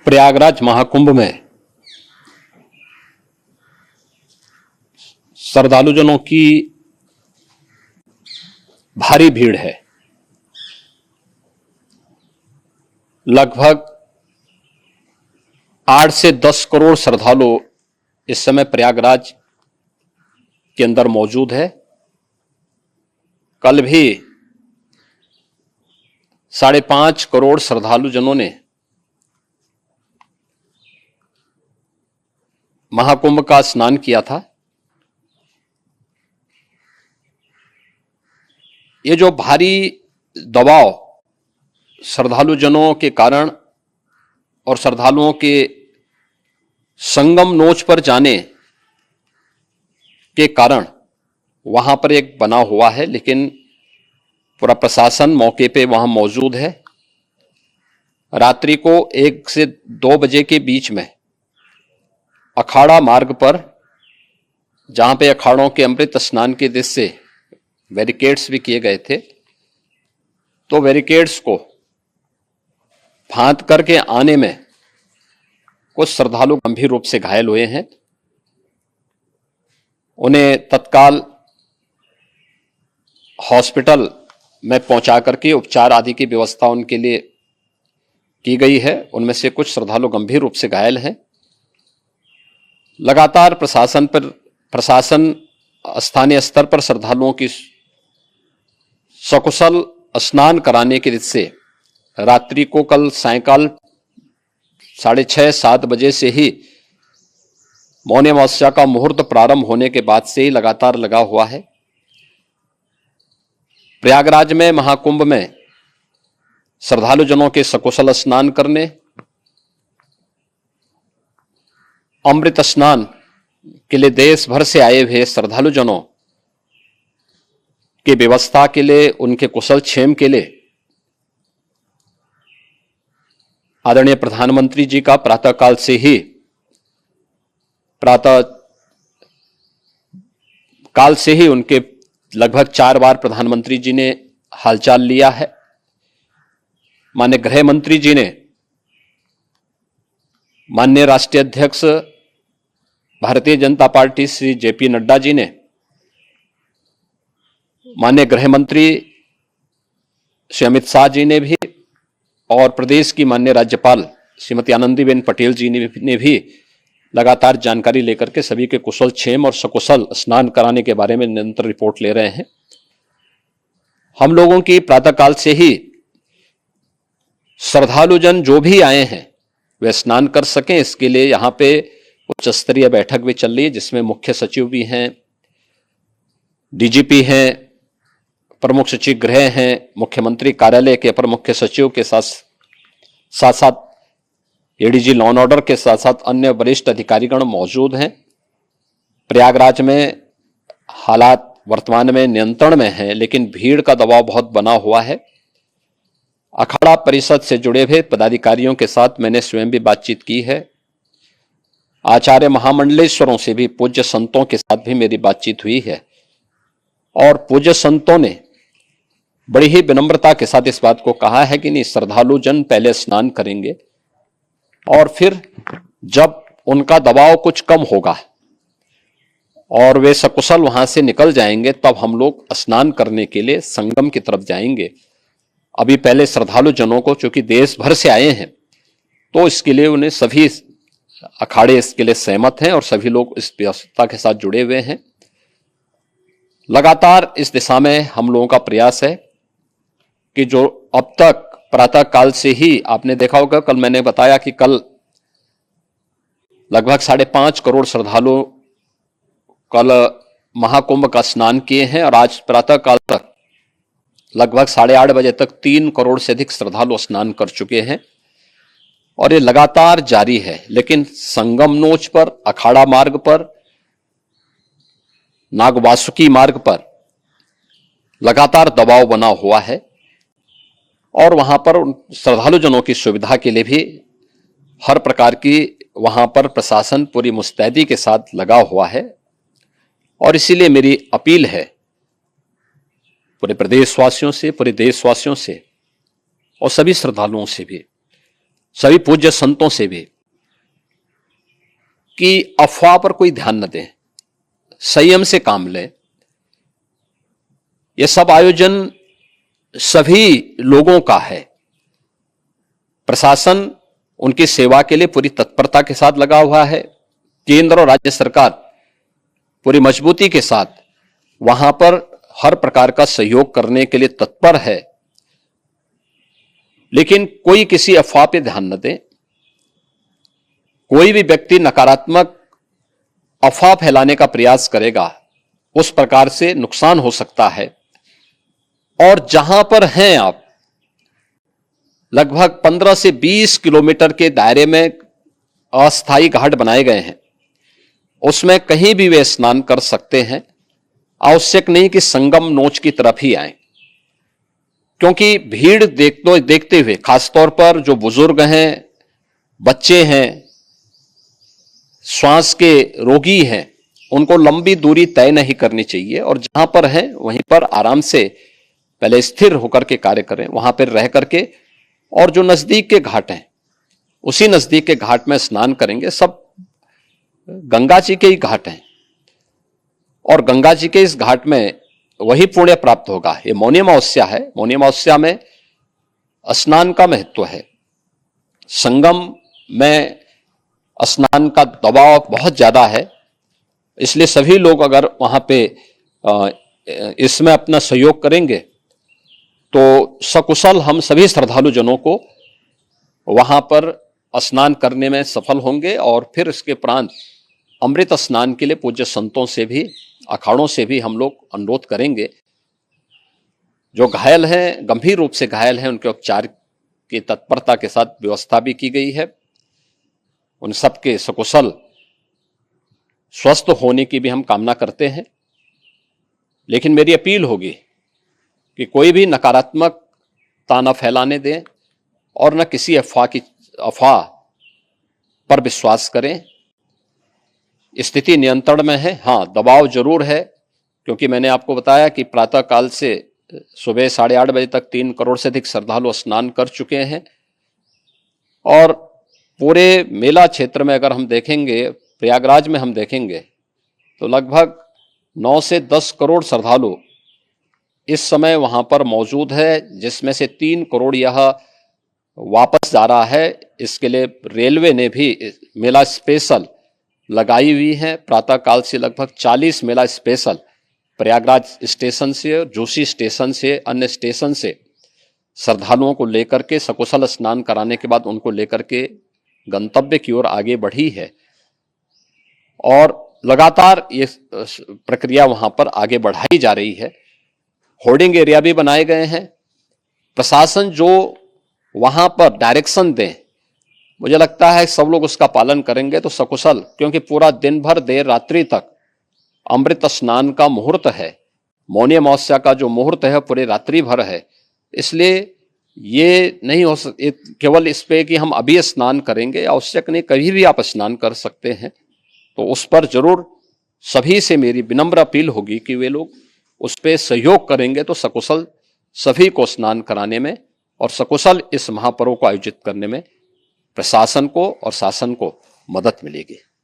प्रयागराज महाकुंभ में श्रद्धालुजनों की भारी भीड़ है। लगभग 8 से 10 करोड़ श्रद्धालु इस समय प्रयागराज के अंदर मौजूद है। कल भी 5.5 करोड़ श्रद्धालुजनों ने महाकुंभ का स्नान किया था। ये जो भारी दबाव श्रद्धालुजनों के कारण और श्रद्धालुओं के संगम नोच पर जाने के कारण वहां पर एक बना हुआ है, लेकिन पूरा प्रशासन मौके पे वहां मौजूद है। रात्रि को 1 से 2 बजे के बीच में अखाड़ा मार्ग पर, जहां पे अखाड़ों के अमृत स्नान के दृश्य से बैरिकेड्स भी किए गए थे, तो बैरिकेड्स को फांद करके आने में कुछ श्रद्धालु गंभीर रूप से घायल हुए हैं। उन्हें तत्काल हॉस्पिटल में पहुंचा करके उपचार आदि की व्यवस्था उनके लिए की गई है। उनमें से कुछ श्रद्धालु गंभीर रूप से घायल हैं। लगातार प्रशासन स्थानीय स्तर पर श्रद्धालुओं की सकुशल स्नान कराने के दृष्टि से रात्रि को कल सायंकाल 6:30-7 बजे से ही मौनी अमावस्या का मुहूर्त प्रारंभ होने के बाद से ही लगातार लगा हुआ है। प्रयागराज में महाकुंभ में श्रद्धालुजनों के सकुशल स्नान करने, अमृत स्नान के लिए देश भर से आए हुए श्रद्धालुजनों की व्यवस्था के लिए, उनके कुशल क्षेम के लिए आदरणीय प्रधानमंत्री जी का प्रातः काल से ही उनके लगभग 4 बार प्रधानमंत्री जी ने हालचाल लिया है। माननीय गृह मंत्री जी ने, माननीय राष्ट्रीय अध्यक्ष भारतीय जनता पार्टी श्री जेपी नड्डा जी ने, माननीय गृह मंत्री श्री अमित शाह जी ने भी, और प्रदेश की माननीय राज्यपाल श्रीमती आनंदीबेन पटेल जी ने भी लगातार जानकारी लेकर के सभी के कुशल क्षेम और सकुशल स्नान कराने के बारे में निरंतर रिपोर्ट ले रहे हैं। हम लोगों की प्रातःकाल से ही श्रद्धालुजन जो भी आए हैं वे स्नान कर सकें, इसके लिए यहाँ पे उच्च स्तरीय बैठक भी चल रही है, जिसमें मुख्य सचिव भी हैं, डीजीपी हैं, प्रमुख सचिव गृह हैं, मुख्यमंत्री कार्यालय के अपर मुख्य सचिव के साथ एडीजी लॉ एंड ऑर्डर के साथ साथ अन्य वरिष्ठ अधिकारीगण मौजूद हैं। प्रयागराज में हालात वर्तमान में नियंत्रण में हैं, लेकिन भीड़ का दबाव बहुत बना हुआ है। अखाड़ा परिषद से जुड़े हुए पदाधिकारियों के साथ मैंने स्वयं भी बातचीत की है। आचार्य महामंडलेश्वरों से भी, पूज्य संतों के साथ भी मेरी बातचीत हुई है, और पूज्य संतों ने बड़ी ही विनम्रता के साथ इस बात को कहा है कि नहीं, श्रद्धालु जन पहले स्नान करेंगे और फिर जब उनका दबाव कुछ कम होगा और वे सकुशल वहां से निकल जाएंगे, तब हम लोग स्नान करने के लिए संगम की तरफ जाएंगे। अभी पहले श्रद्धालु जनों को, चूंकि देश भर से आए हैं, तो इसके लिए उन्हें सभी अखाड़े इसके लिए सहमत हैं और सभी लोग इस व्यवस्था के साथ जुड़े हुए हैं। लगातार इस दिशा में हम लोगों का प्रयास है कि जो अब तक प्रातः काल से ही आपने देखा होगा, कल मैंने बताया कि कल लगभग 5.5 करोड़ श्रद्धालु कल महाकुंभ का स्नान किए हैं, और आज प्रातः काल तक लगभग 8:30 बजे तक 3 करोड़ से अधिक श्रद्धालु स्नान कर चुके हैं, और ये लगातार जारी है। लेकिन संगम नोच पर, अखाड़ा मार्ग पर, नागवासुकी मार्ग पर लगातार दबाव बना हुआ है, और वहां पर श्रद्धालुजनों की सुविधा के लिए भी हर प्रकार की वहां पर प्रशासन पूरी मुस्तैदी के साथ लगा हुआ है। और इसीलिए मेरी अपील है पूरे प्रदेशवासियों से, पूरे देशवासियों से और सभी श्रद्धालुओं से भी सभी पूज्य संतों से भी कि अफवाह पर कोई ध्यान न दें, संयम से काम लें। यह सब आयोजन सभी लोगों का है। प्रशासन उनकी सेवा के लिए पूरी तत्परता के साथ लगा हुआ है। केंद्र और राज्य सरकार पूरी मजबूती के साथ वहां पर हर प्रकार का सहयोग करने के लिए तत्पर है। लेकिन कोई किसी अफवाह पे ध्यान न दे। कोई भी व्यक्ति नकारात्मक अफवाह फैलाने का प्रयास करेगा, उस प्रकार से नुकसान हो सकता है। और जहां पर हैं आप, लगभग 15 से 20 किलोमीटर के दायरे में अस्थायी घाट बनाए गए हैं। उसमें कहीं भी वे स्नान कर सकते हैं। आवश्यक नहीं कि संगम नोच की तरफ ही आए, क्योंकि भीड़ देखते हुए, खासतौर पर जो बुजुर्ग हैं, बच्चे हैं, श्वास के रोगी हैं, उनको लंबी दूरी तय नहीं करनी चाहिए। और जहां पर हैं वहीं पर आराम से पहले स्थिर होकर के कार्य करें, वहां पर रह करके। और जो नजदीक के घाट हैं, उसी नजदीक के घाट में स्नान करेंगे। सब गंगा जी के ही घाट हैं और गंगा जी के इस घाट में वही पुण्य प्राप्त होगा। ये मौनी अमावस्या है। मौनी अमावस्या में स्नान का महत्व है। संगम में स्नान का दबाव बहुत ज्यादा है, इसलिए सभी लोग अगर वहां पे इसमें अपना सहयोग करेंगे तो सकुशल हम सभी श्रद्धालु जनों को वहां पर स्नान करने में सफल होंगे। और फिर इसके उपरांत अमृत स्नान के लिए पूज्य संतों से भी, अखाड़ों से भी हम लोग अनुरोध करेंगे। जो घायल हैं, गंभीर रूप से घायल हैं, उनके उपचार की तत्परता के साथ व्यवस्था भी की गई है। उन सबके सकुशल स्वस्थ होने की भी हम कामना करते हैं। लेकिन मेरी अपील होगी कि कोई भी नकारात्मकता न फैलाने दें और न किसी अफवाह पर विश्वास करें। स्थिति नियंत्रण में है। हाँ, दबाव जरूर है, क्योंकि मैंने आपको बताया कि प्रातः काल से सुबह 8:30 बजे तक 3 करोड़ से अधिक श्रद्धालु स्नान कर चुके हैं। और पूरे मेला क्षेत्र में अगर हम देखेंगे, प्रयागराज में हम देखेंगे, तो लगभग 9 से 10 करोड़ श्रद्धालु इस समय वहां पर मौजूद है, जिसमें से 3 करोड़ यह वापस जा रहा है। इसके लिए रेलवे ने भी मेला स्पेशल लगाई हुई है। प्रातः काल से लगभग 40 मेला स्पेशल प्रयागराज स्टेशन से, जोशी स्टेशन से, अन्य स्टेशन से श्रद्धालुओं को लेकर के सकुशल स्नान कराने के बाद उनको लेकर के गंतव्य की ओर आगे बढ़ी है। और लगातार ये प्रक्रिया वहां पर आगे बढ़ाई जा रही है। होर्डिंग एरिया भी बनाए गए हैं। प्रशासन जो वहां पर डायरेक्शन दें, मुझे लगता है सब लोग उसका पालन करेंगे तो सकुशल, क्योंकि पूरा दिन भर देर रात्रि तक अमृत स्नान का मुहूर्त है। मौनी अमावस्या का जो मुहूर्त है पूरे रात्रि भर है। इसलिए ये नहीं हो केवल इस पे कि हम अभी स्नान करेंगे, आवश्यक नहीं, कभी भी आप स्नान कर सकते हैं। तो उस पर जरूर सभी से मेरी विनम्र अपील होगी कि वे लोग उस पे सहयोग करेंगे तो सकुशल सभी को स्नान कराने में और सकुशल इस महापर्व को आयोजित करने में प्रशासन को और शासन को मदद मिलेगी।